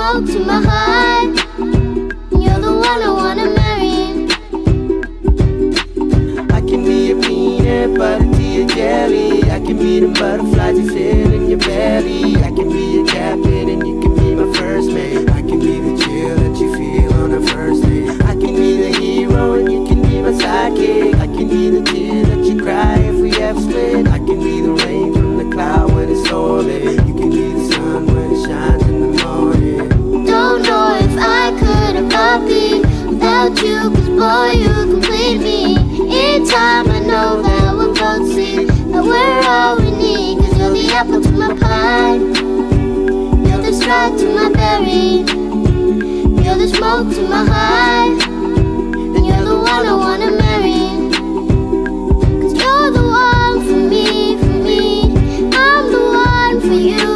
smoke to my high. You're the one I wanna marry. I can be your peanut butter to your jelly. I can be the butterflies you feel in your belly. I can be your captain and you can be my first mate. I can be the chill that you feel on the first day. I can be the hero and you can be my sidekick. I can be the tear that you cry if we ever split. I can be the rain from the cloud when it's stormy. You can be the sun when it shines in the morning. Don't know if I could ever be without you, cause boy you complete me. In time I know that we'll both see that we're all we need. Cause you're the apple to my pie, you're the strike to my berry, you're the smoke to my high, and you're the one I wanna marry. Cause you're the one for me, I'm the one for you.